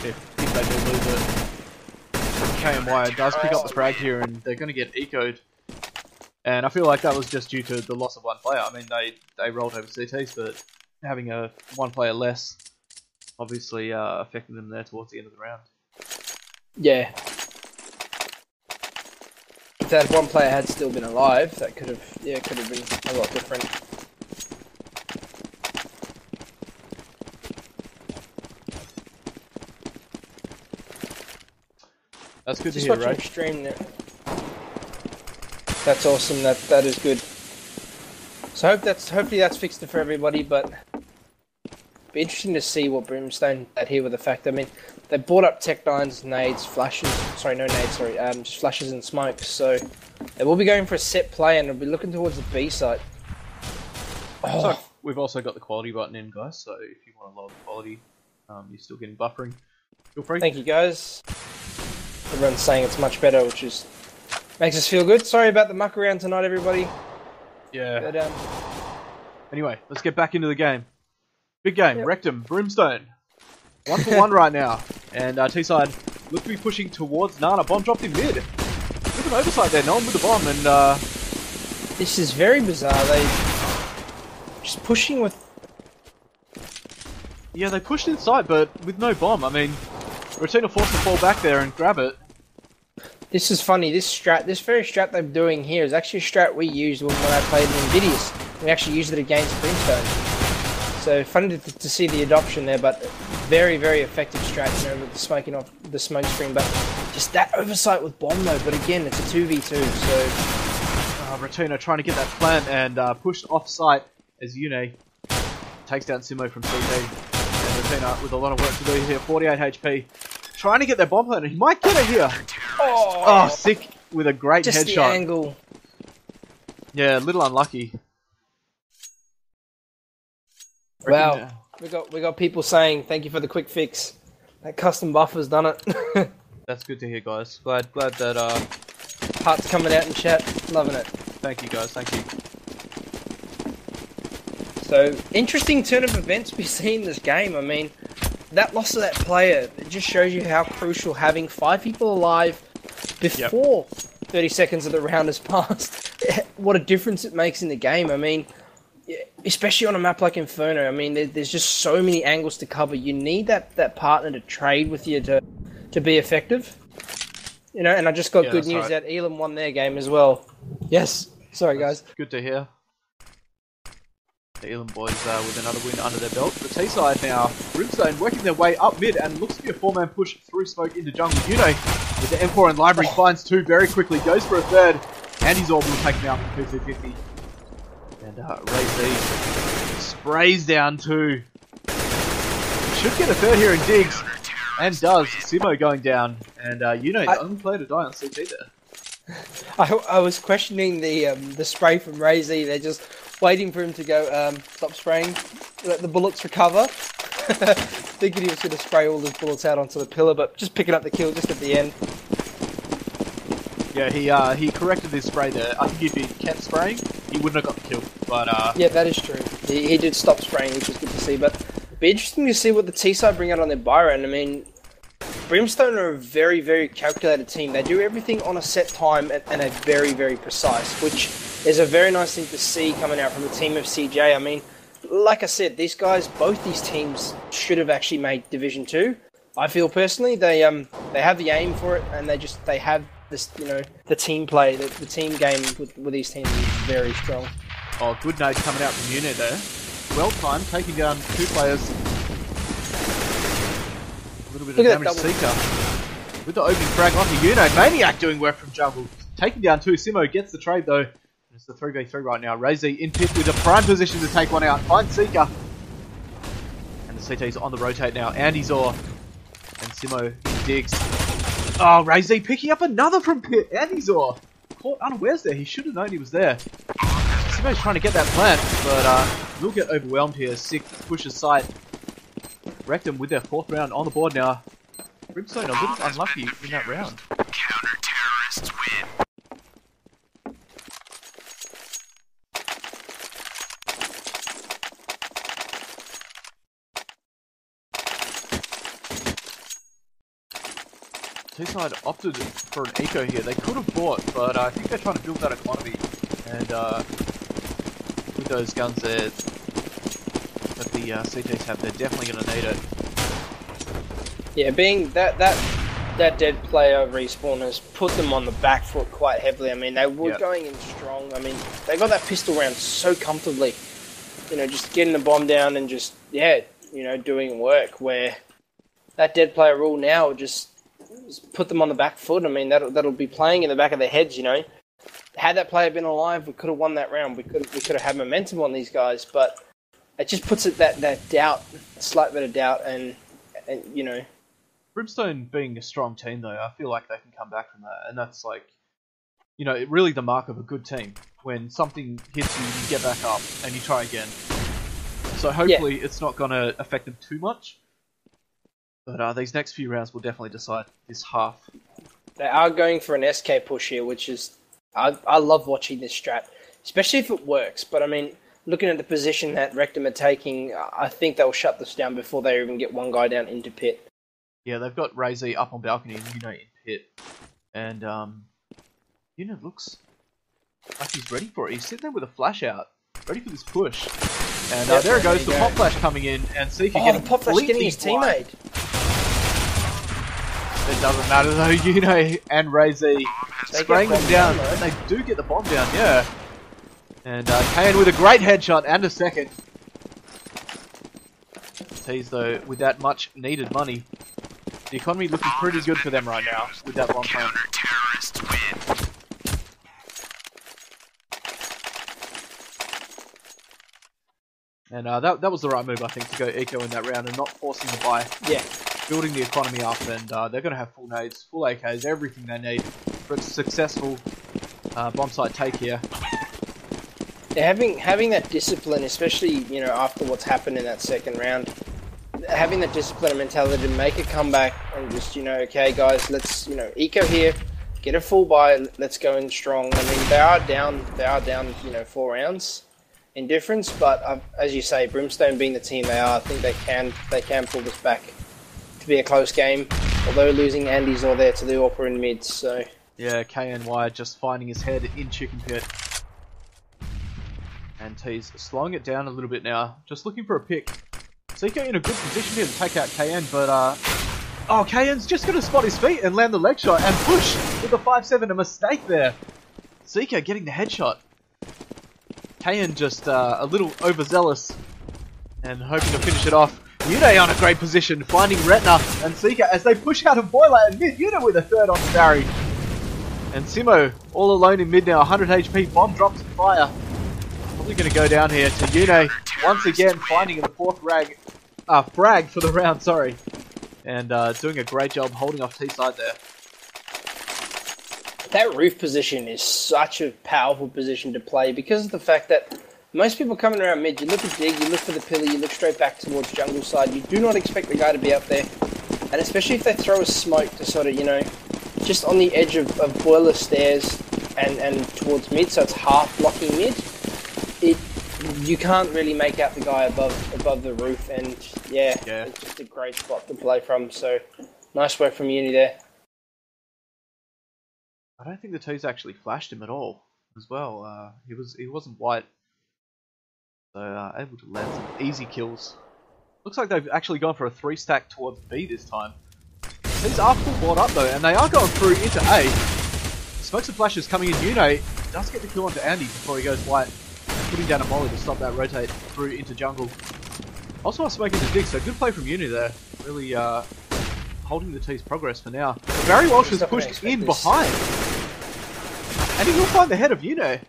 if they do lose it. KMY does pick up the frag here, and they're going to get ecoed. And I feel like that was just due to the loss of one player. I mean, they rolled over CTs, but having one player less obviously affected them there towards the end of the round. Yeah. If that one player had still been alive, that could have been a lot different. That's good Just to hear, watching right? Stream there. That's awesome. That is good. So hopefully that's fixed it for everybody. But be interesting to see what Brimstone had here with the fact. I mean, they brought up Tech 9's nades, flashes. Sorry, no nades. Sorry, just flashes and smokes. So they will be going for a set play, and they'll be looking towards the B site. Oh. So we've also got the quality button in, guys. So if you want to lower the quality, you're still getting buffering. Feel free. Thank you, guys. Everyone's saying it's much better, which is makes us feel good. Sorry about the muck around tonight, everybody. Yeah. But, anyway, let's get back into the game. Big game. Yep. Rktm, Brimstone. 1-for-1 right now. And T-side look to be pushing towards Nana. Bomb dropped in mid. Look at an oversight there. No one with the bomb. And this is very bizarre. They just pushing with. Yeah, they pushed inside, but with no bomb. I mean, Rktm forced to fall back there and grab it. This is funny. This very strat they're doing here is actually a strat we used when I played in Invidious. We actually used it against Brimstone. So funny to see the adoption there, but very, very effective strat, you know, with the smoking off the smoke screen. But just that oversight with bomb though. But again, it's a 2v2. So Rktm trying to get that plant and pushed off site as Yune takes down Simo from CT. And Rktm with a lot of work to do here. 48 HP. Trying to get that bomb plant. He might get it here. Oh, sick with a great just headshot. The angle. Yeah, a little unlucky. Wow, we got people saying thank you for the quick fix. That custom buffer's done it. That's good to hear, guys. Glad that Hearts coming out in chat, loving it. Thank you, guys. Thank you. So interesting turn of events we see in this game. I mean, that loss of that player, it just shows you how crucial having 5 people alive before 30 seconds of the round has passed. What a difference it makes in the game. I mean, especially on a map like Inferno. I mean, there's just so many angles to cover. You need that partner to trade with you to be effective. You know, and I just got good news that Elam won their game as well. Yes. Sorry, guys. Good to hear. The Elam boys with another win under their belt. The T-side now, Brimstone working their way up mid and looks to be a 4-man push through smoke into jungle. Yune with the M4 and library finds 2 very quickly, goes for a third, and he's all will take him out from 250. And Ray sprays down 2. Should get a third here in digs, and does. Simo going down, and Yune the only player to die on CT there. I was questioning the spray from Ray Z. They're just waiting for him to go, stop spraying, let the bullets recover. Thinking he was going to spray all his bullets out onto the pillar, but just picking up the kill just at the end. Yeah, he corrected his spray there. I think if he kept spraying, he wouldn't have got the kill. But yeah, that is true. He did stop spraying, which was good to see. But it'd be interesting to see what the T-side bring out on their buy round. I mean, Brimstone are a very, very calculated team. They do everything on a set time and are very, very precise, which is a very nice thing to see coming out from a team of CJ. I mean, like I said, these guys, both these teams should have actually made Division 2. I feel personally they have the aim for it, and they have this, you know, the team play, the team game with these teams is very strong. Oh, good nade coming out from Unit there. Well timed, taking down 2 players. A little bit of damage Seeker. With the opening frag onto Unit. Maniac doing work from jungle. Taking down 2. Simo gets the trade though. It's the 3v3 right now. Razy in pit with a prime position to take one out. Finds Seeker. And the CT's on the rotate now. Andy Zor. And Simo digs. Oh, Razy picking up another from pit. Andy Zor. Caught unawares there. He should have known he was there. Simo's trying to get that plant, but will get overwhelmed here. Sick pushes site. Rktm with their 4th round on the board now. Brimstone a little unlucky in that round. Counter-terrorists win. T-side opted for an eco here. They could have bought, but I think they're trying to build that economy. And with those guns there that the CTs have, they're definitely going to need it. Yeah, being that dead player respawn has put them on the back foot quite heavily. I mean, they were going in strong. I mean, they got that pistol round so comfortably. You know, just getting the bomb down and just, yeah, you know, doing work. Where that dead player rule now just put them on the back foot. I mean, that'll be playing in the back of their heads, you know. Had that player been alive, we could have won that round. We could have had momentum on these guys, but it just puts it that doubt, a slight bit of doubt, and you know. Brimstone being a strong team, though, I feel like they can come back from that, and that's like, you know, really the mark of a good team. When something hits you, you get back up and you try again. So hopefully it's not going to affect them too much. But these next few rounds will definitely decide this half. They are going for an SK push here, which is... I love watching this strat, especially if it works. But I mean, looking at the position that Rktm are taking, I think they'll shut this down before they even get one guy down into pit. Yeah, they've got Rktm up on balcony and in pit. And looks like he's ready for it. He's sitting there with a flash out, ready for this push. And there it goes, the pop flash coming in, and Seeker getting the pop flash getting his teammate. It doesn't matter though, and Rktm spraying them down, and they do get the bomb down, yeah. And Kane with a great headshot and a second. Tease though, with that much needed money, the economy looking pretty good for them right now with that bomb plan. Terrorists win. And that was the right move, I think, to go eco in that round and not forcing the buy. Yeah. Building the economy up, and they're going to have full nades, full AKs, everything they need for a successful bomb site take here. Yeah, having that discipline, especially, you know, after what's happened in that second round, having that discipline and mentality to make a comeback and just, you know, okay guys, let's, you know, eco here, get a full buy, let's go in strong. I mean, they are down, you know, 4 rounds in difference, but as you say, Brimstone being the team they are, I think they can pull this back to be a close game, although losing Andy's all there to the AWPer in mid, so... Yeah, KNY just finding his head in chicken pit. And T's slowing it down a little bit now, just looking for a pick. Seeker in a good position here to take out KN, but KN's just going to spot his feet and land the leg shot and push with the 5-7, a mistake there. Seeker getting the headshot. KN just a little overzealous and hoping to finish it off. Yune on a great position, finding Retina and Seeker as they push out a boiler and mid. Yune with a third on the Barry. And Simo all alone in mid now, 100 HP, bomb drops in fire. Probably going to go down here to Yune once again, finding the 4th frag for the round, sorry. And doing a great job holding off T-side there. That roof position is such a powerful position to play because of the fact that most people coming around mid, you look at dig, you look for the pillar, you look straight back towards jungle side. You do not expect the guy to be up there. And especially if they throw a smoke to sort of, you know, just on the edge of boiler stairs and towards mid, so it's half blocking mid. You can't really make out the guy above the roof, and yeah, it's just a great spot to play from. So nice work from Uni there. I don't think the T's actually flashed him at all as well. He wasn't white, so able to land some easy kills. Looks like they've actually gone for a 3-stack towards B this time. These are full board up though, and they are going through into A. Smokes and flashes coming in. Yune does get the kill onto Andy before he goes white, putting down a molly to stop that rotate through into jungle. Also, smoking the dig, so good play from Uni there. Really holding the T's progress for now. Barry Walsh has pushed in behind, and he will find the head of Yune.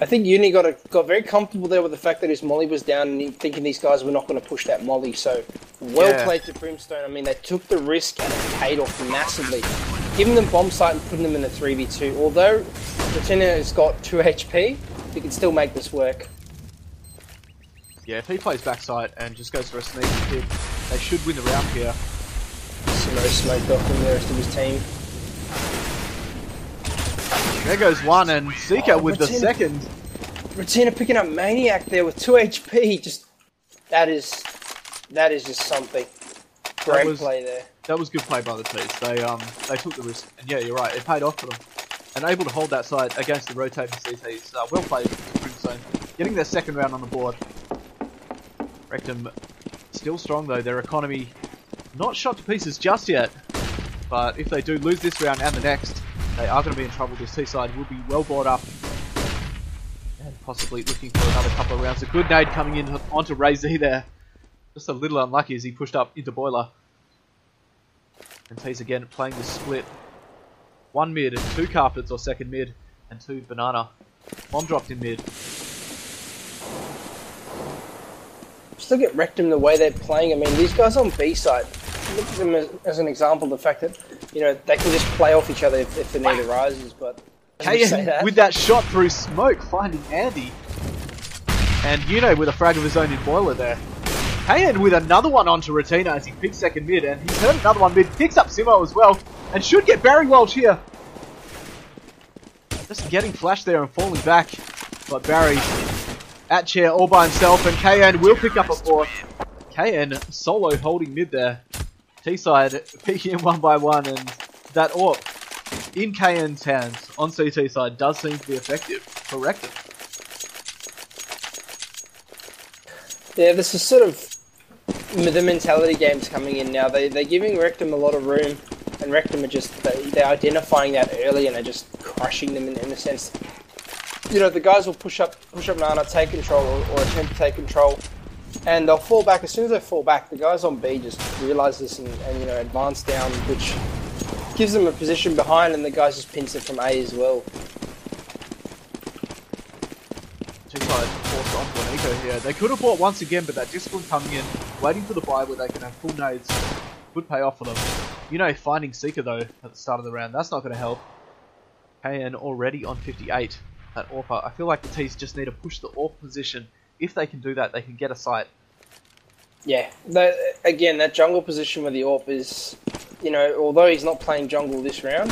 I think Uni got very comfortable there with the fact that his molly was down and thinking these guys were not going to push that molly. So well played to Brimstone. I mean, they took the risk and it paid off massively. Giving them bomb site and putting them in a 3v2. Although Rktm has got 2 HP, he can still make this work. Yeah, if he plays backside and just goes for a sneak kick, they should win the round here. Simo smoked off from the rest of his team. There goes one, and Seeker with the second. Rktm picking up Maniac there with 2 HP. Just that is just something. Great play there. That was good play by the T's. They took the risk, and yeah, you're right. It paid off for them, and able to hold that side against the rotating CTs. Well played, Brimstone. Getting their second round on the board. Rktm still strong though. Their economy not shot to pieces just yet, but if they do lose this round and the next, they are going to be in trouble. This T side will be well bought up, and possibly looking for another couple of rounds. A good nade coming in onto Ray-Z there. Just a little unlucky as he pushed up into Boiler. And T's again playing this split. 1 mid and 2 carpets or second mid, and 2 banana. Bomb dropped in mid. Just look at Rktm, the way they're playing. I mean, these guys on B side, look at them as an example, the fact that, you know, they can just play off each other if the need arises, but... KN with that shot through smoke, finding Andy. And Yuno with a frag of his own in Boiler there. KN with another one onto Rktm as he picks second mid, and he's heard another one mid, picks up Simo as well, and should get Barry Welch here. Just getting flashed there and falling back, but Barry at chair all by himself, and KN will pick up a fourth. KN solo holding mid there. T-side peeking in one by one, and that AWP in KN's hands on CT side does seem to be effective for Rktm. Yeah, this is sort of the mentality games coming in now. They're giving Rktm a lot of room, and Rktm are just they're identifying that early and they're just crushing them in a sense. You know, the guys will push up Nana, take control or attempt to take control, and they'll fall back. As soon as they fall back, the guys on B just realise this and you know, advance down, which gives them a position behind, and the guys just pinch it from A as well. T-side forced onto an eco here. They could have bought once again, but that discipline coming in, waiting for the buy where they can have full nades, would pay off for them. You know, finding Seeker though at the start of the round, that's not going to help. KN already on 58 at AWPer. I feel like the T's just need to push the AWP position. If they can do that, they can get a sight. Yeah, again, that jungle position with the AWP is, you know, although he's not playing jungle this round,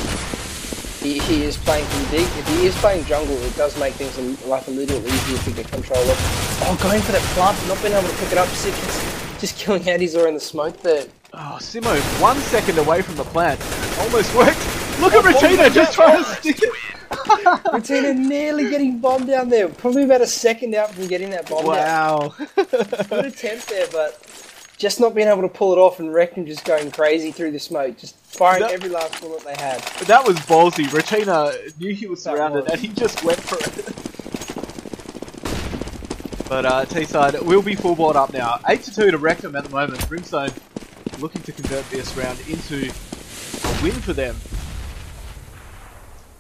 he is playing from dig. If he is playing jungle, it does make things like a little easier to get control of. Oh, going for that plant, not being able to pick it up, just killing Adizor in the smoke there. Oh, Simo 1 second away from the plant. Almost worked. Look at Rktm just trying to stick it. Rktm nearly getting bombed down there. Probably about a second out from getting that bomb down. Wow. Good attempt there, but just not being able to pull it off, and Rktm just going crazy through the smoke, just firing every last bullet they had. That was ballsy. Rktm knew he was surrounded and he just went for it. But T-side will be full board up now. 8-2 to Rktm at the moment. Brimstone looking to convert this round into a win for them.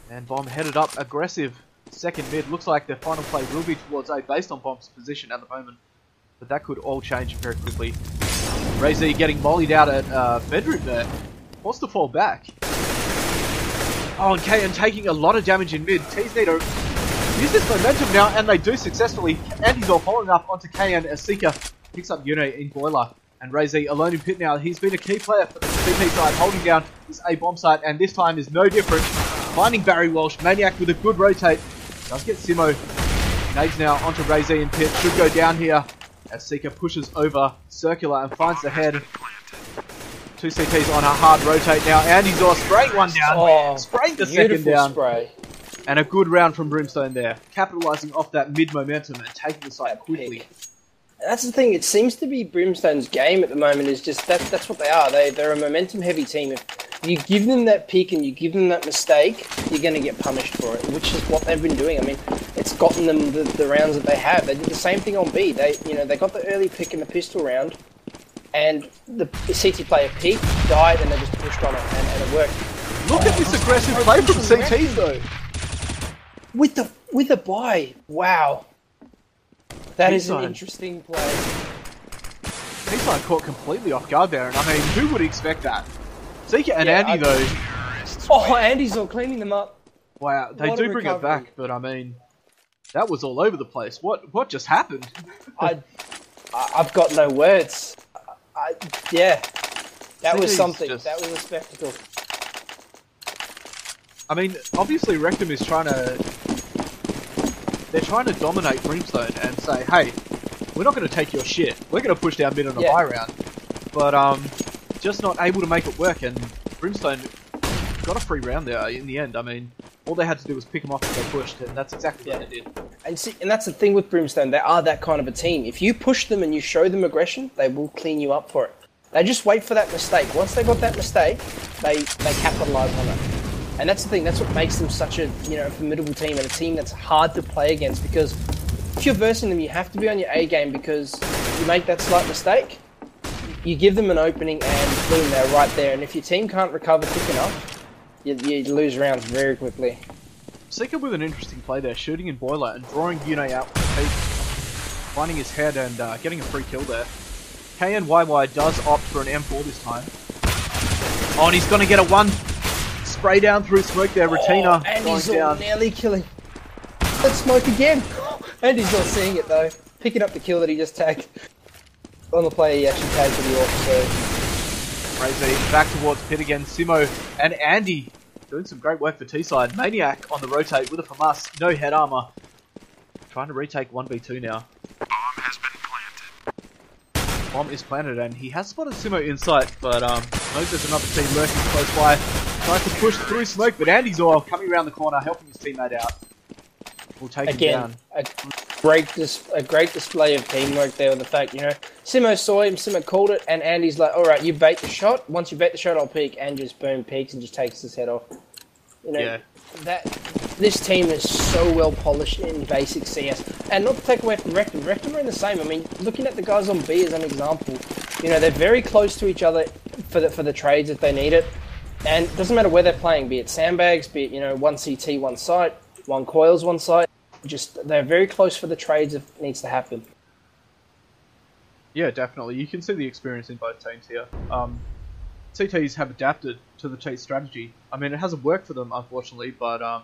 And Bomb headed up aggressive. Second mid. Looks like their final play will be towards A based on Bomb's position at the moment. But that could all change very quickly. Ray-Z getting mollied out at bedroom there. Forced to fall back. Oh, and KN taking a lot of damage in mid. T's need to use this momentum now, and they do successfully. Andy's following up onto KN as Seeker picks up Yuno in Boiler. And Ray-Z alone in pit now. He's been a key player for the CP side, holding down this A bomb site, and this time is no different. Finding Barry Welsh. Maniac with a good rotate. Does get Simo. Nades now onto Ray-Z in pit. Should go down here as Seeker pushes over Circular and finds the head. 2 CTs on a hard rotate now. Andy's spraying one down. Oh, spraying the second down. Spray. And a good round from Brimstone there. Capitalising off that mid momentum and taking the site quickly. Pick. That's the thing, it seems to be Brimstone's game at the moment, is just that's what they are. They're a momentum heavy team. If you give them that pick and you give them that mistake, you're going to get punished for it, which is what they've been doing. I mean, it's gotten them the rounds that they have. They did the same thing on B. They got the early pick in the pistol round, and the CT player peaked, died, and they just pushed on it, and it worked. Look at this aggressive play from CTs though. With the buy, wow. That is an interesting play. T-side caught completely off guard there, and I mean, who would expect that? Seeker and Andy though. Oh, Andy's all cleaning them up. Wow, they do bring it back, but I mean, that was all over the place. What just happened? I've got no words. Yeah, that was something. Just... That was a spectacle. I mean, obviously Rktm is they're trying to dominate Brimstone and say, hey, we're not going to take your shit. We're going to push down mid on a buy round. But just not able to make it work, and Brimstone got a free round there in the end. I mean, all they had to do was pick them off if they pushed, and that's exactly what they did. And see, and that's the thing with Brimstone, they are that kind of a team. If you push them and you show them aggression, they will clean you up for it. They just wait for that mistake. Once they got that mistake, they capitalise on it. And that's the thing, that's what makes them such a formidable team, and a team that's hard to play against, because if you're versing them, you have to be on your A game, because you make that slight mistake, you give them an opening, and boom, they're right there. And if your team can't recover quick enough, you lose rounds very quickly. Seeker with an interesting play there, shooting in Boiler and drawing Yune out with the peak, finding his head and getting a free kill there. KNYY does opt for an M4 this time. Oh, and he's going to get a one spray down through smoke there. Retina and going he's down. Nearly killing. Let's smoke again. And he's not seeing it though. Picking up the kill that he just tagged on the play he actually tagged for the off. So Crazy back towards pit again. Simo and Andy doing some great work for T-side. Maniac on the rotate with a FAMAS, no head armor. Trying to retake 1v2 now. Bomb has been planted. Bomb is planted, and he has spotted Simo in sight, but knows there's another team lurking close by. Tries to push through smoke, but Andy's all coming around the corner, helping his teammate out. We'll take him down. A great display of teamwork there with the fact, Simo saw him, Simo called it, and Andy's like, alright, you bait the shot. Once you bait the shot, I'll peek, and just boom, peeks and just takes his head off. This team is so well polished in basic CS. And not to take away from Rktm. Rktm are in the same. I mean, looking at the guys on B as an example, they're very close to each other for the trades if they need it. And it doesn't matter where they're playing, be it sandbags, be it, one CT, one site, one coils, one site. They're very close for the trades if it needs to happen. Yeah, definitely. You can see the experience in both teams here. CTs have adapted to the T strategy. I mean, it hasn't worked for them, unfortunately, but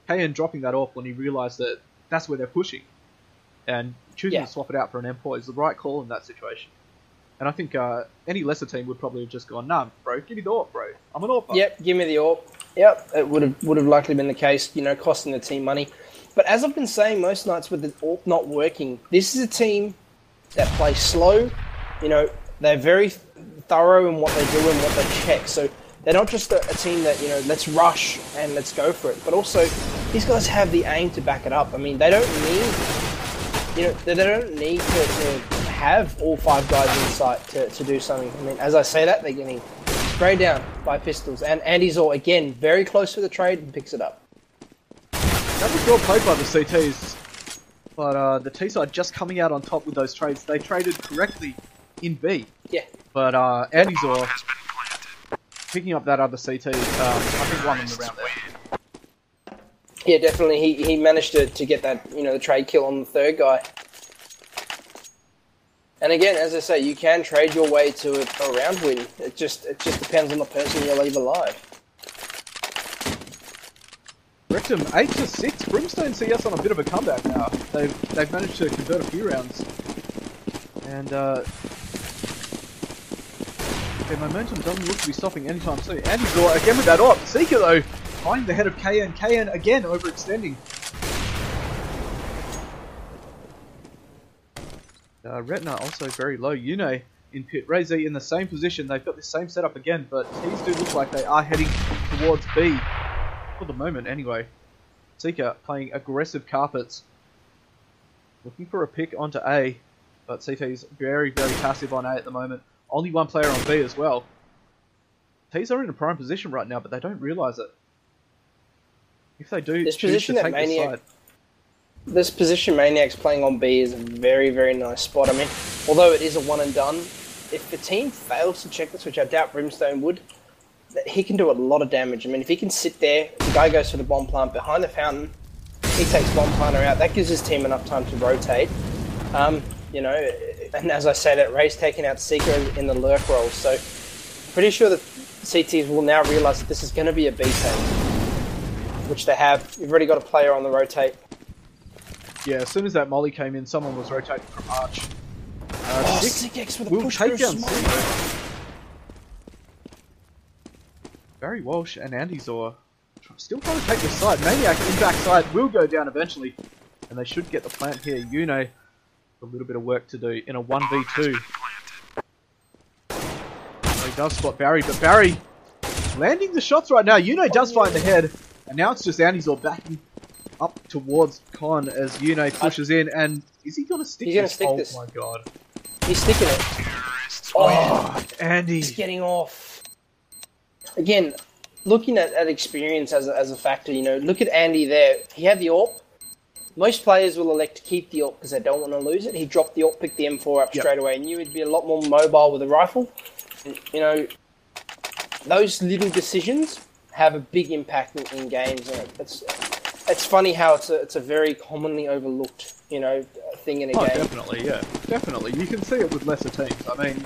KN dropping that off when he realised that that's where they're pushing, and choosing to swap it out for an M4 is the right call in that situation. And I think any lesser team would probably have just gone, nah, bro, give me the AWP, bro. I'm an AWP. Yep, give me the AWP. Yep, it would have likely been the case, costing the team money. But as I've been saying most nights with the AWP not working, this is a team that plays slow. They're very thorough in what they do and what they check. So they're not just a team that, let's rush and let's go for it. But also, these guys have the aim to back it up. I mean, they don't need to have all 5 guys in sight to do something. I mean, as I say that, they're getting sprayed down by pistols. And Andy's all, again, very close to the trade and picks it up. That was well played by the CTs. But the T-side just coming out on top with those trades. They traded correctly in B. Yeah. But Andy's all picking up that other CT, I think won them the round there. Yeah, definitely. He managed to get that, the trade kill on the third guy. And again, as I say, you can trade your way to a round win. It just depends on the person you leave alive. Rktm 8-6. Brimstone CS on a bit of a comeback now. They've managed to convert a few rounds, and their momentum doesn't look to be stopping anytime soon. Andy's all again with that AWP. Seeker though, finding the head of KN. KN again overextending. Retina also very low. Yune in pit. Rezi in the same position. They've got the same setup again, but T's do look like they are heading towards B. For the moment, anyway. Seeker playing aggressive carpets. Looking for a pick onto A, but CT's very, very passive on A at the moment. Only one player on B as well. T's are in a prime position right now, but they don't realise it. If they do, this choose position to that take the side. This position Maniac's playing on B is a very, very nice spot. I mean, although it is a one and done, if the team fails to check this, which I doubt Brimstone would, he can do a lot of damage. I mean, if he can sit there, the guy goes for the bomb plant behind the fountain, he takes bomb planter out, that gives his team enough time to rotate. And as I say, that Ray's taking out Seeker in the lurk role, so pretty sure that CTs will now realise that this is going to be a B team, which they have. You've already got a player on the rotate. Yeah, as soon as that molly came in, someone was rotating from Arch. Sick with a will push take through down smoke. Seeker. Barry Walsh and Andy Zor still trying to take the side. Maniac in backside will go down eventually, and they should get the plant here. Yune, a little bit of work to do in a 1v2. So does spot Barry, but Barry landing the shots right now. Yuno does find the head, and now it's just Andy's backing up towards Con as Yuno pushes in, and is he going to stick this? Oh my god. He's sticking it. Oh, Andy. He's getting off. Again, looking at experience as a factor, you know, look at Andy there. He had the AWP. Most players will elect to keep the AWP because they don't want to lose it. He dropped the AWP, picked the M4 up straight away, and knew he'd be a lot more mobile with a rifle. And, you know, those little decisions have a big impact in games. You know, it's funny how it's a very commonly overlooked, you know, thing in a game. Definitely, yeah, definitely. You can see it with lesser teams. I mean,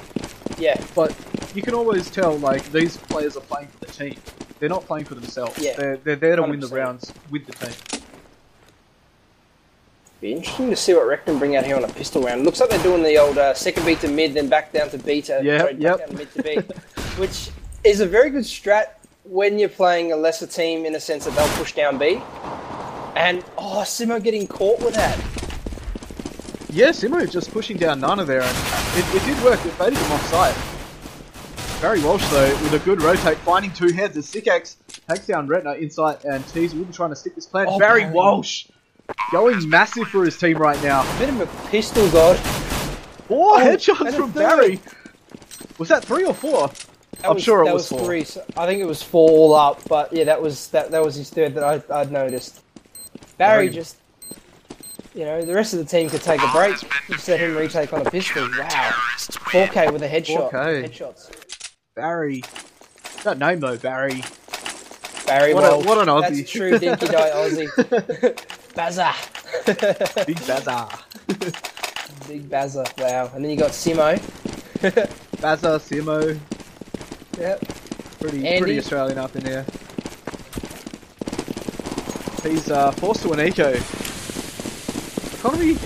yeah, but you can always tell like these players are playing for the team. They're not playing for themselves. Yeah, they're there to 100%. Win the 100%. rounds with the team. Be interesting to see what Rktm bring out here on a pistol round. Looks like they're doing the old second B to mid, then back down to B to back down mid to B, which is a very good strat when you're playing a lesser team in a sense that they'll push down B. And Simo getting caught with that. Yeah, Simo just pushing down Nana there, and it did work. It baited him off site. Barry Walsh though with a good rotate, finding two heads as Sikax takes down Retna inside, and Tease will be trying to stick this plan. Barry Walsh going massive for his team right now. Bit of a pistol god. 4 headshots from Barry. Was that 3 or 4? I'm sure it was 4. 3. So I think it was 4 all up, but yeah, that was his third that I'd noticed. Barry just, you know, the rest of the team could take a break. Just let him retake on a pistol. Wow. 4K with a headshot. 4K. Headshots. Barry. That name though, Barry. Barry Walsh. What an Aussie. That's a true dinky die Aussie. Bazza. Big Bazza. Big Bazza. Wow. And then you got Simo. Bazza, Simo. Yep. Pretty Australian up in there. He's forced to an eco. Economy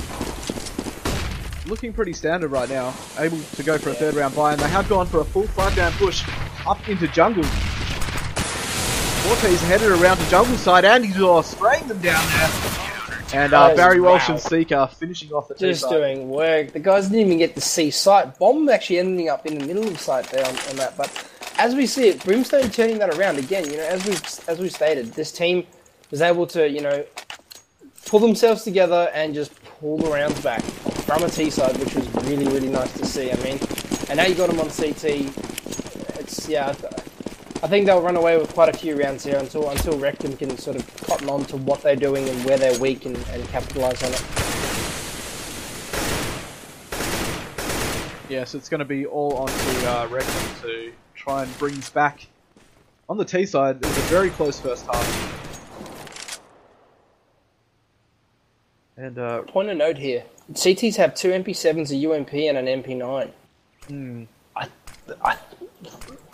looking pretty standard right now. Able to go for a third round buy, and they have gone for a full 5-down push up into jungle. Ortiz headed around to jungle side, and he's spraying them down there. And Barry Walsh and Seeker finishing off the just doing work. The guys didn't even get to see sight. Bomb actually ending up in the middle of sight there on that. But as we see it, Brimstone turning that around again. You know, as we stated, this team was able to, you know, pull themselves together and just pull the rounds back from a T side, which was really, really nice to see. I mean, and now you got them on CT. It's I think they'll run away with quite a few rounds here until Rktm can sort of cotton on to what they're doing and where they're weak and capitalise on it. Yes, it's going to be all onto Rktm to try and bring this back. On the T side, it was a very close first half. And point of note here, CTs have 2 MP7s, a UMP and an MP9.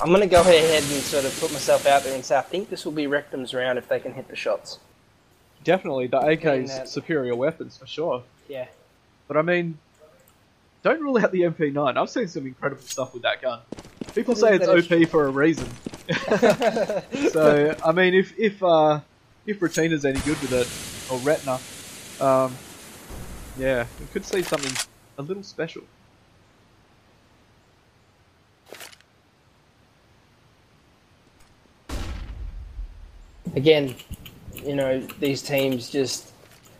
I'm going to go ahead and sort of put myself out there and say I think this will be Rktm's round if they can hit the shots. Definitely, the AK's superior weapons for sure. Yeah. But I mean, don't rule out the MP9. I've seen some incredible stuff with that gun. People say it's OP for a reason. So I mean, if Retina's any good with it, or Retna, yeah, we could see something a little special. Again, you know, these teams just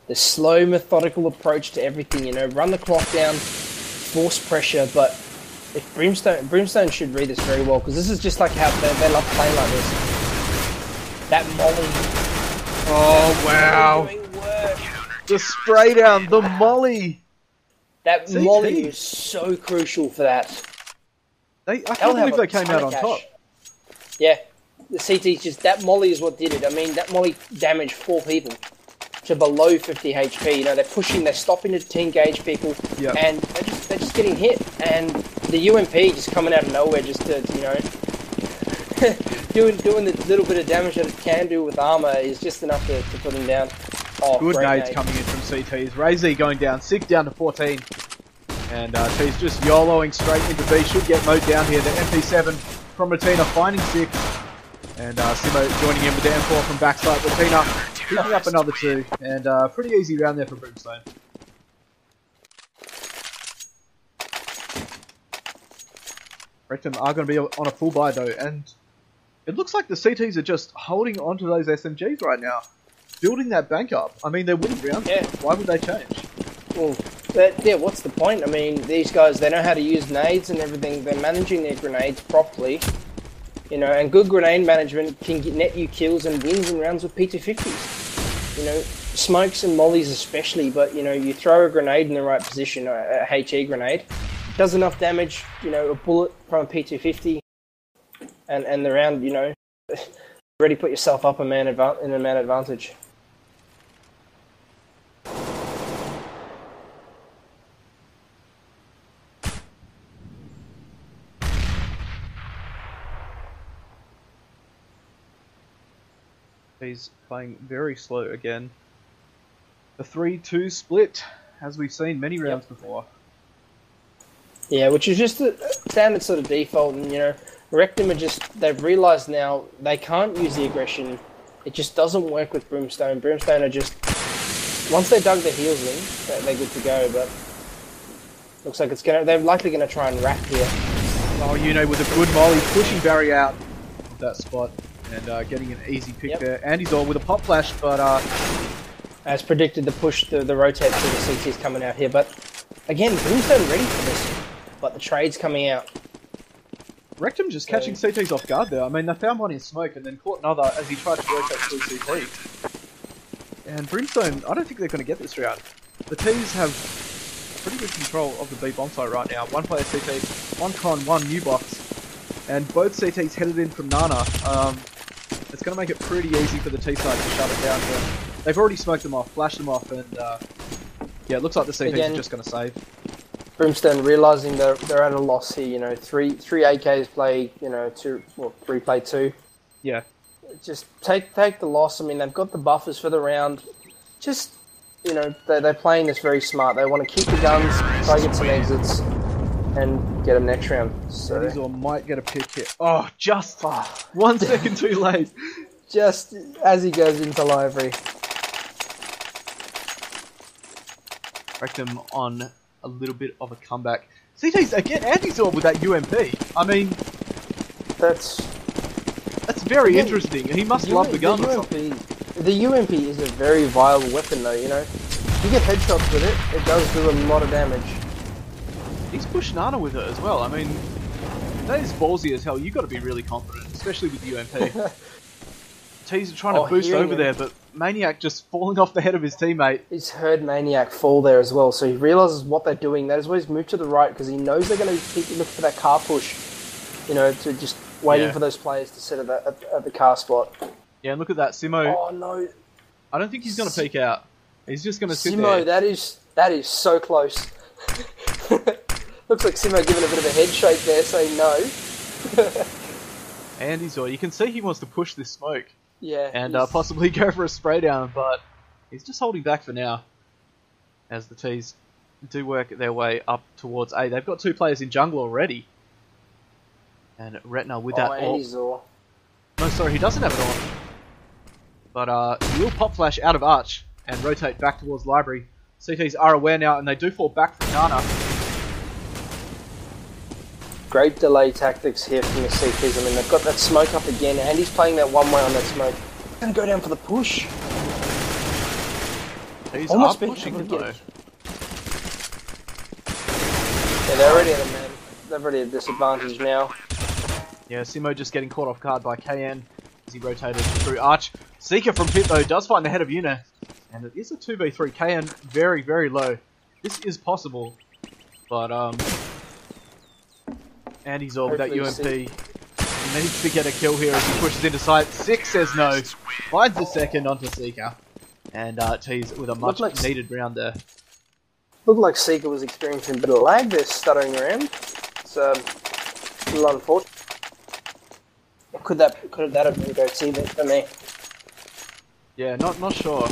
the slow, methodical approach to everything. You know, run the clock down, force pressure. But if Brimstone should read this very well because this is just like how they love playing like this. That molly. Oh wow! The spray down, the molly. That molly is so crucial for that. I can't believe they came out on top. Yeah. The CT's just, that molly is what did it. I mean, that molly damaged 4 people to below 50 HP. You know, they're pushing, they're stopping to engage people, and they're just getting hit. And the UMP just coming out of nowhere just to, you know, doing the little bit of damage that it can do with armor is just enough to put him down. Oh, good nades coming in from CTs. Razy going down, 6 down to 14. And T's just YOLOing straight into B. Should get mowed down here. The MP7 from Retina finding 6. And Simo joining in with the M4 from backside. Retina picking up another 2. And pretty easy round there for Brimstone. Rktm are going to be on a full buy though, and it looks like the CTs are just holding onto those SMGs right now, building that bank up. I mean, they're winning rounds. Yeah. Why would they change? Well, yeah, what's the point? I mean, these guys, they know how to use nades and everything. They're managing their grenades properly. You know, and good grenade management can net you kills and wins in rounds with P250s. You know, smokes and mollies especially, but, you know, you throw a grenade in the right position, a HE grenade, does enough damage, you know, a bullet from a P250, and the round, you know, already put yourself up in a man advantage. He's playing very slow again. The 3-2 split, as we've seen many rounds before. Yeah, which is just a standard sort of default, and, you know, Rktm are just, they've realised now they can't use the aggression. It just doesn't work with Brimstone. Brimstone are just, once they dug their heels in, they're good to go, but looks like they're likely going to try and wrap here. Oh, you know, with a good molly, pushing Barry out of that spot. And getting an easy pick there. Andy's all with a pop flash, but as predicted, the push, the rotate through the CT's coming out here. But again, Brimstone ready for this, but the trade's coming out. Rktm just catching CTs off guard there. I mean, they found one in smoke and then caught another as he tried to rotate through CT. And Brimstone, I don't think they're going to get this round. The T's have pretty good control of the B bomb site right now. One player CT, one con, one new box, and both CTs headed in from Nana. It's going to make it pretty easy for the T side to shut it down here. They've already smoked them off, flashed them off, and yeah, it looks like the CTs are just going to save. Brimstone realising they're at a loss here. You know, three AKs play, you know, three play two. Yeah. Just take the loss. I mean, they've got the buffers for the round. Just, you know, they're playing this very smart. They want to keep the guns, try to get some exits, and get them next round. So Azor might get a pick here. Oh, just 1 second too late. Just as he goes into library. Rktm on a little bit of a comeback. CT's again, Andy-Zor with that UMP. I mean, that's very interesting. He must love the gun. The UMP is a very viable weapon, though. You know, you get headshots with it. It does do a lot of damage. He's pushed Nana with it as well. I mean, that is ballsy as hell. You've got to be really confident, especially with the UMP. T's trying to boost over there, but Maniac just falling off the head of his teammate. He's heard Maniac fall there as well, so he realises what they're doing. That is why he's moved to the right, because he knows they're going to keep looking for that car push. You know, to just waiting for those players to sit at the car spot. Yeah, and look at that, Simo. Oh no! I don't think he's going to peek out. He's just going to sit there. Simo, that is so close. Looks like Simo giving a bit of a head shake there, saying no. Andy-Zor, you can see he wants to push this smoke. Yeah. And possibly go for a spray down, but he's just holding back for now. As the T's do work their way up towards A. They've got 2 players in jungle already. And Retna with that Andy-Zor. No, sorry, he doesn't have it on. But he will pop flash out of Arch and rotate back towards Library. CTs are aware now, and they do fall back from Nana. Great delay tactics here from the CTs. I mean, they've got that smoke up again, and he's playing that one way on that smoke. He's going to go down for the push. He's almost pushing it, though. Yeah, they're already at a man. They're already at a disadvantage now. Yeah, Simo just getting caught off guard by KN as he rotated through Arch. Seeker from Pit, though, does find the head of Una. And it is a 2v3. KN very, very low. This is possible. But, Andy-Zor with that UMP. He needs to get a kill here as he pushes into sight. 6 says no. Finds the second onto Seeker. And T's with a much needed round there. Looked like Seeker was experiencing a bit of lag there, stuttering around. It's a little unfortunate. Could that have been a goatee there for me? Yeah, not sure.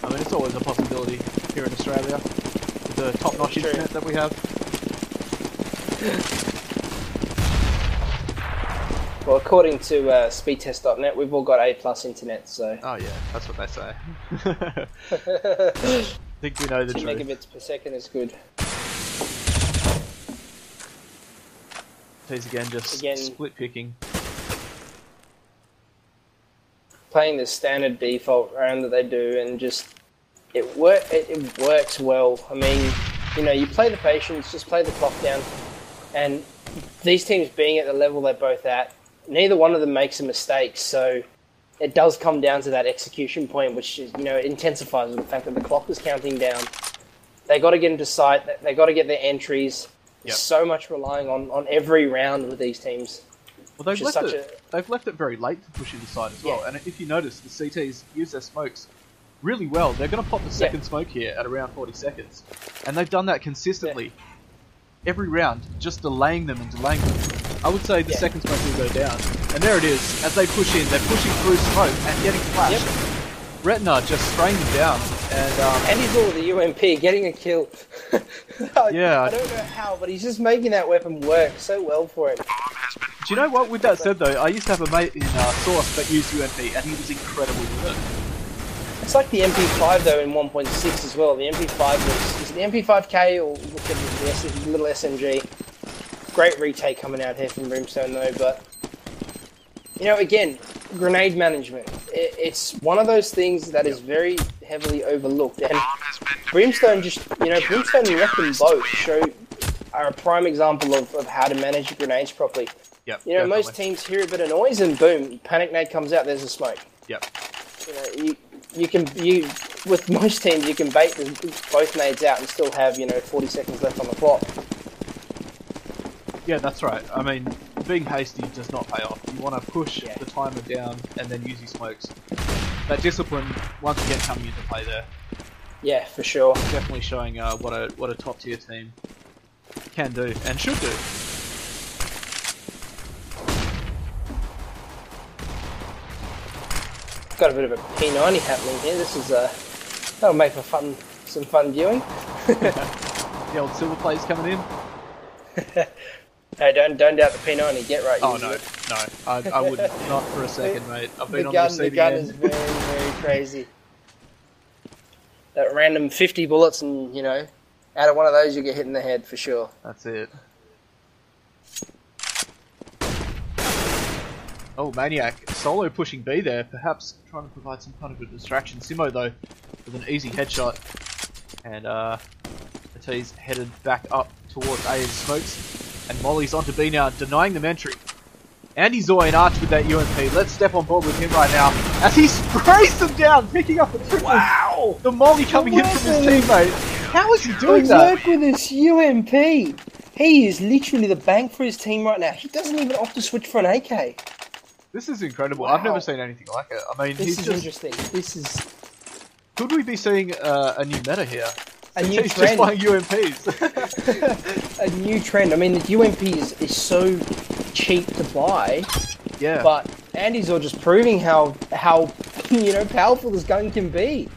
I mean, it's always a possibility here in Australia with the top-notch internet that we have. Well, according to speedtest.net, we've all got A+ internet, so... Oh yeah, that's what they say. I think we know the 2 truth. megabits per second is good. He's again just split picking. Playing the standard default round that they do, and just it works well. I mean, you know, you play the patience, just play the clock down, and these teams being at the level they're both at, neither one of them makes a mistake. So it does come down to that execution point, which is, you know, intensifies with the fact that the clock is counting down. They got to get into sight. They got to get their entries. Yep. So much relying on every round with these teams. Well, they've left it very late to push into side as well. And if you notice, the CTs use their smokes really well. They're going to pop the second smoke here at around 40 seconds. And they've done that consistently. Every round, just delaying them and delaying them. I would say the second smoke will go down. And there it is. As they push in, they're pushing through smoke and getting flashed. Retina just spraying them down. And he's all with the UMP, getting a kill. Yeah. I don't know how, but he's just making that weapon work so well for him. Do you know what? With that said, though, I used to have a mate in Source that used UMP, and he was incredible with it. It's like the MP5, though, in 1.6 as well. The MP5 is it the MP5K or the little SMG? Great retake coming out here from Brimstone, though, but, you know, again, grenade management. It's one of those things that is very heavily overlooked, and Brimstone Brimstone and Rktm both are a prime example of how to manage grenades properly. Yep, you know, most teams hear a bit of noise and boom, panic nade comes out, there's a smoke. Yep. You know, with most teams you can bait both nades out and still have, you know, 40 seconds left on the clock. Yeah, that's right. I mean, being hasty does not pay off. You want to push the timer down and then use your smokes. That discipline, once again, coming into play there. Yeah, for sure. Definitely showing what a top tier team can do and should do. Got a bit of a P90 happening here. This is that'll make for some fun viewing. The old silver plays coming in. Hey, don't doubt the P90. Get right. Oh no, I would not for a second, mate. I've been on the receiving The gun end. is very, very crazy. That random 50 bullets, and, you know, out of one of those you get hit in the head for sure. That's it. Oh, Maniac solo pushing B there, perhaps trying to provide some kind of a distraction. Simo though, with an easy headshot, and Matisse headed back up towards A and smokes, and Molly's onto B now, denying them entry. Andy Zoy and Arch with that UMP. Let's step on board with him right now as he sprays them down, picking up the triple. Wow! The Molly coming in from his teammate. How is he doing that? Work with his UMP. He is literally the bank for his team right now. He doesn't even opt to switch for an AK. This is incredible. Wow. I've never seen anything like it. I mean, this is interesting. This is... Could we be seeing a new meta here? A new He's trend. just playing UMPs. A new trend. I mean, the UMP is so cheap to buy. Yeah. But Andy's all just proving how you know, powerful this gun can be.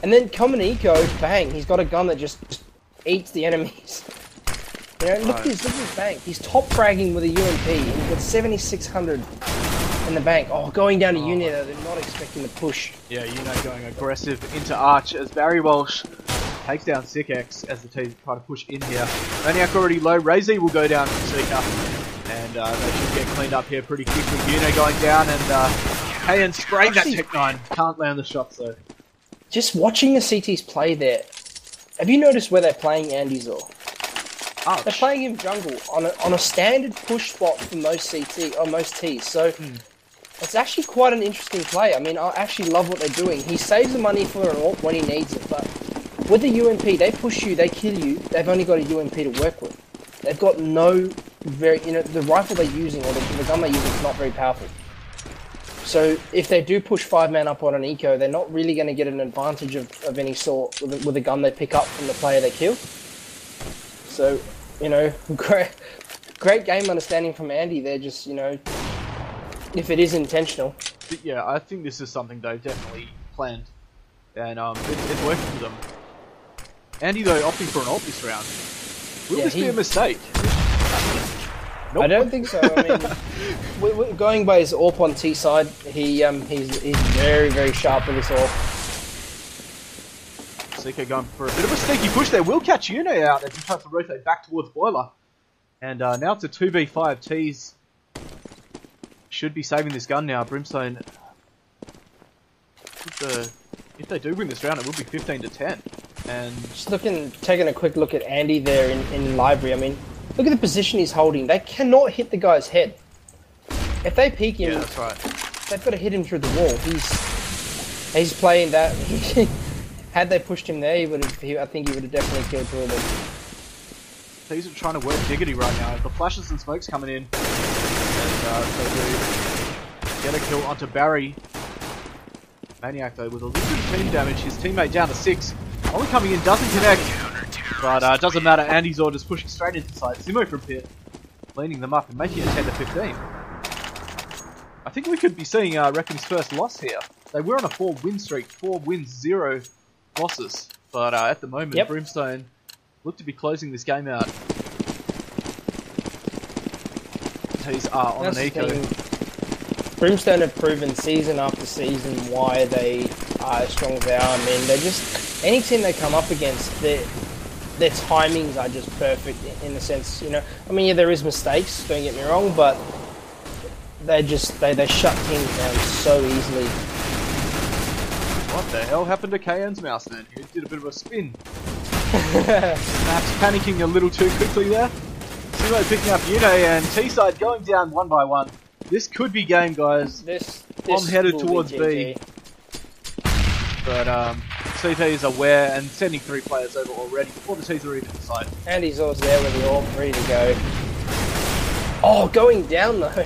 And then Common Eco, bang, he's got a gun that just eats the enemies. You know, look at his bank. He's top fragging with a UMP, and he's got 7,600 in the bank. Oh, going down to Uni, though, they're not expecting the push. Yeah, going aggressive into Arch as Barry Walsh takes down Sickex as the team try to push in here. Maniac already low. Razy will go down from Seeker, and they should get cleaned up here pretty quickly. Uni going down, and Kayan spraying that Tech 9. Can't land the shots though. Just watching the CTs play there, have you noticed where they're playing Andy's or? Ouch. They're playing him jungle on a standard push spot for most CT or most Ts. So it's actually quite an interesting play. I mean, I actually love what they're doing. He saves the money for an ult when he needs it, but with the UMP, they push you, they kill you. They've only got a UMP to work with. They've got no the rifle they're using or the gun they're using is not very powerful. So if they do push 5-man up on an eco, they're not really going to get an advantage of any sort with a gun they pick up from the player they kill. So, you know, great game understanding from Andy. They're just, you know, if it is intentional. But yeah, I think this is something they've definitely planned, and it's working for them. Andy though opting for an ult this round. Will this be a mistake? Nope. I don't think so. I mean, going by his AWP on T side, he's very, very sharp with his AWP. Seeker going for a bit of a sneaky push there. Will catch Yuno out as he tries to rotate back towards Boiler. And now it's a 2v5. Tees should be saving this gun now. Brimstone, if they do win this round, it will be 15-10. And just taking a quick look at Andy there in library. I mean, look at the position he's holding. They cannot hit the guy's head. If they peek him, yeah, that's right. They've got to hit him through the wall. He's playing that. Had they pushed him there, I think he would have definitely killed through them. These are trying to work diggity right now. The flashes and smokes coming in, and they do get a kill onto Barry. Maniac though with a little bit of team damage. His teammate down to 6. Only coming in, doesn't connect. But doesn't matter. Andy's orders pushing straight into side. Simo from pit, cleaning them up and making it 10-15. I think we could be seeing Rektim's first loss here. They were on a 4-win streak, 4 wins, 0 losses. But at the moment, Brimstone look to be closing this game out. He's on an eco. Brimstone have proven season after season why they are as strong as they are. I mean, they're just any team they come up against, their timings are just perfect in the sense, you know. I mean, yeah, there is mistakes. Don't get me wrong, but they shut teams down so easily. What the hell happened to KN's mouse then? He did a bit of a spin. Perhaps panicking a little too quickly there. Simo picking up Yune and T-side going down 1 by 1. This could be game, guys. I'm headed towards B. But CT is aware and sending 3 players over already before the T's are even inside. And he's also there with the all 3 to go. Oh, going down though.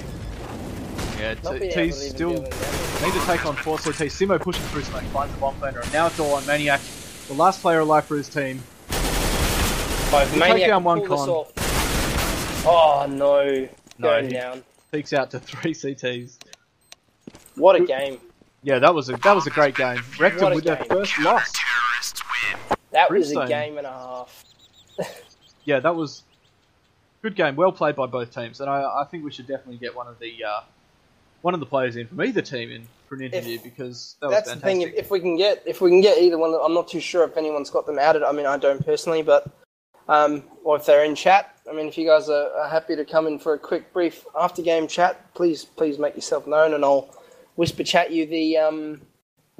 Yeah, T's still need to take on 4 CT. Simo pushing through smoke, finds the bomb planter, and now it's all on Maniac. The last player alive for his team. Maniac take down 1 con. Oh no, going down. Peeks out to 3 CTs. What a game! Yeah, that was a great game. Rktm with their first loss. That was a game and a half. Yeah, that was a good game. Well played by both teams, and I think we should definitely get one of the players in from either team in for an interview because that was fantastic. The thing. If we can get either one, I'm not too sure if anyone's got them added. I mean, I don't personally, but or if they're in chat. I mean, if you guys are happy to come in for a quick, brief after-game chat, please make yourself known, and I'll whisper chat you the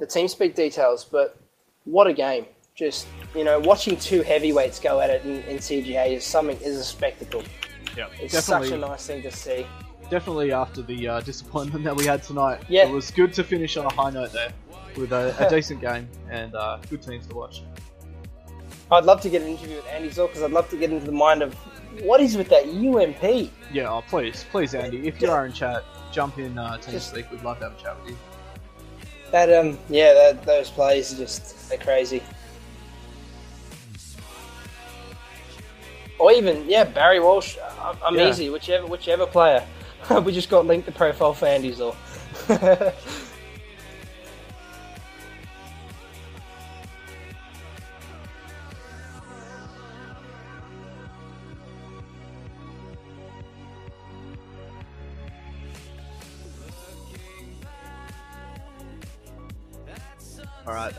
TeamSpeak details. But what a game! Just watching 2 heavyweights go at it in CGA is a spectacle. Yeah, it's such a nice thing to see. Definitely after the disappointment that we had tonight, it was good to finish on a high note there with a decent game and good teams to watch. I'd love to get an interview with Andy Zor because I'd love to get into the mind of what is with that UMP. Yeah, please, Andy, if you are in chat, jump in TeamSpeak. We'd love to have a chat with you. Those plays are they're crazy. Or even Barry Walsh. I'm easy, whichever player. We just got linked the profile for Andy Zor. Alright,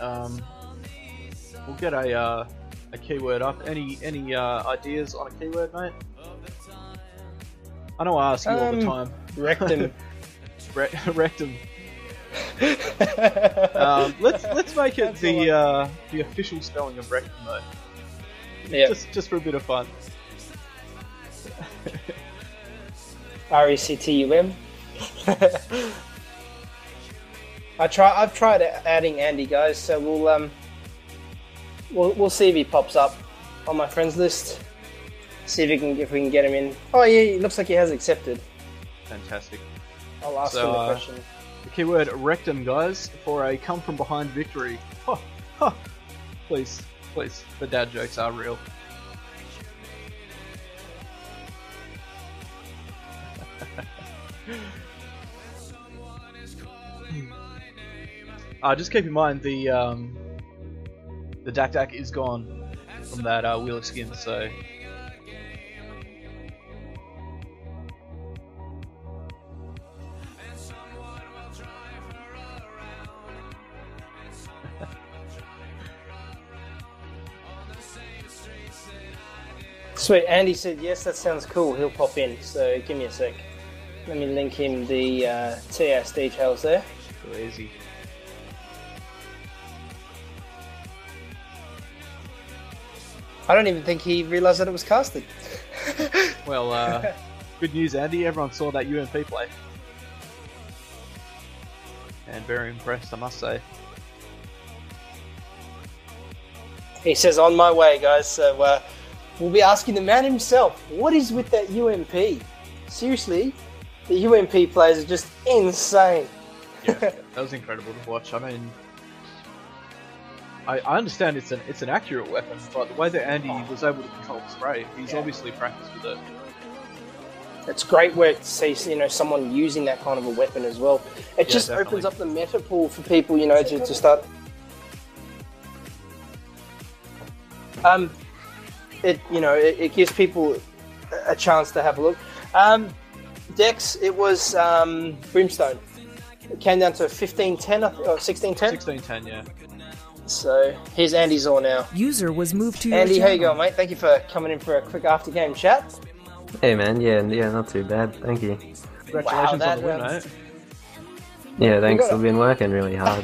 we'll get a keyword up. Any ideas on a keyword, mate? I know I ask you all the time. Rktm. Rktm. Let's make it the official spelling of Rktm though. Yeah. Just for a bit of fun. RECTUM. I've tried adding Andy, guys, so we'll see if he pops up on my friends list. See if we can get him in. Oh yeah, it looks like he has accepted. Fantastic. I'll ask him the question. The keyword Rktm, guys, for a come from behind victory. Please, the dad jokes are real. Just keep in mind the Dak is gone from that wheel of skin, so Sweet. Andy said, yes, that sounds cool. He'll pop in. So give me a sec. Let me link him the TS details there. Too easy. I don't even think he realised that it was casted. Well, good news, Andy. Everyone saw that UMP play. And very impressed, I must say. He says, on my way, guys. So we'll be asking the man himself, what is with that UMP? Seriously, the UMP players are just insane. Yeah, that was incredible to watch. I mean, I understand it's an accurate weapon, but the way that Andy was able to control the spray, he's obviously practiced with it. It's great work to see, someone using that kind of a weapon as well. It just definitely opens up the meta pool for people, to start. It gives people a chance to have a look. Dex, it was Brimstone. It came down to 15-10 or 16-10? 16-10, yeah. So, here's Andy's all now. User was moved to Andy, your how you going, mate? Thank you for coming in for a quick after-game chat. Hey man, yeah, not too bad, thank you. Congratulations on the win, mate. Yeah, thanks, I've been working really hard.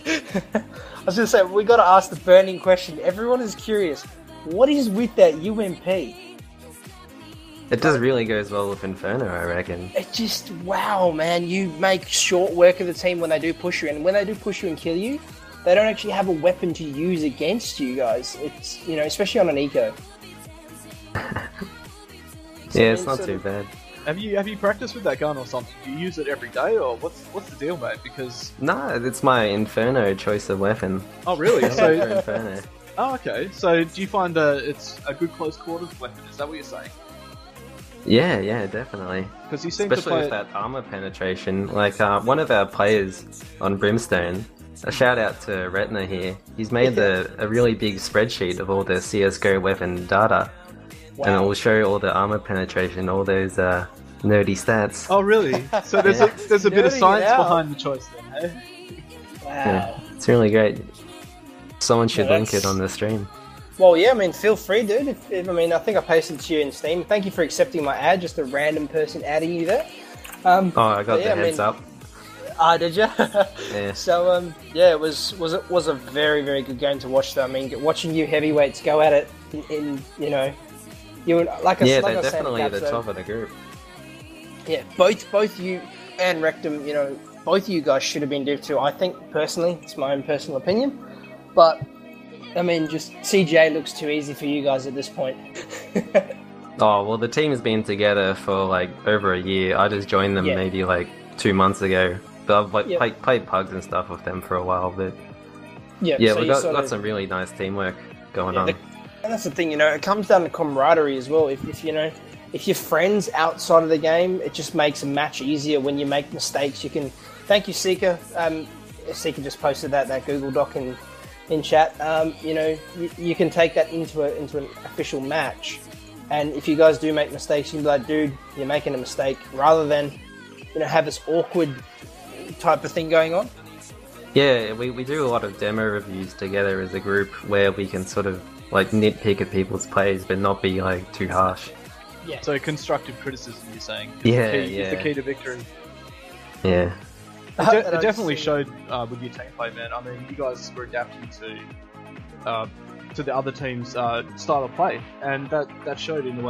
I was going to say, we got to ask the burning question. Everyone is curious. What is with that UMP? It just really goes well with Inferno, I reckon. It just, wow, man. You make short work of the team when they do push you. And when they do push you and kill you, they don't actually have a weapon to use against you guys. It's, especially on an eco. Yeah, it's not too bad. Have you practiced with that gun or something? Do you use it every day, or what's the deal, mate? Because No, it's my Inferno choice of weapon. oh really? For So Inferno. oh okay. So do you find it's a good close quarters weapon? Is that what you're saying? Yeah, definitely. Because you seem Especially to play with that armor penetration. Like one of our players on Brimstone, a shout out to Retna here. He's made a really big spreadsheet of all the CS:GO weapon data. Wow. And it will show all the armor penetration, all those nerdy stats. Oh really? So there's a bit of Nerding science it out. behind the choice then, hey? Wow. Yeah, it's really great. Someone should Yeah, link it on the stream. Well, yeah, feel free, dude. I think I pasted it to you in Steam. Thank you for accepting my ad, just a random person adding you there. Oh, I got the heads up. Ah, did you? Yeah. So, it was a very, very good game to watch, though. Watching you heavyweights go at it in you and Yeah, like I they're was saying definitely in at the Capstone, top of the group. Yeah, both you and Rectum, both of you guys should have been Div 2. I think, personally, it's my own personal opinion. But, just CJ looks too easy for you guys at this point. Oh, well, the team's been together for over a year. I just joined them maybe 2 months ago. But I've played pugs and stuff with them for a while. But yeah, yeah, so we you got some really nice teamwork going on. And that's the thing, it comes down to camaraderie as well. If you're friends outside of the game, it just makes a match easier. When you make mistakes, you can. Thank you, Seeker. Seeker just posted that Google Doc in chat. You can take that into an official match, and if you guys do make mistakes, you can be like, dude, you're making a mistake, rather than have this awkward type of thing going on. Yeah, we do a lot of demo reviews together as a group where we can sort of nitpick at people's plays, but not be too harsh. Yeah. So constructive criticism, you're saying? Is the key to victory. Yeah. It definitely showed with your team play, man. You guys were adapting to the other team's style of play, and that showed in the way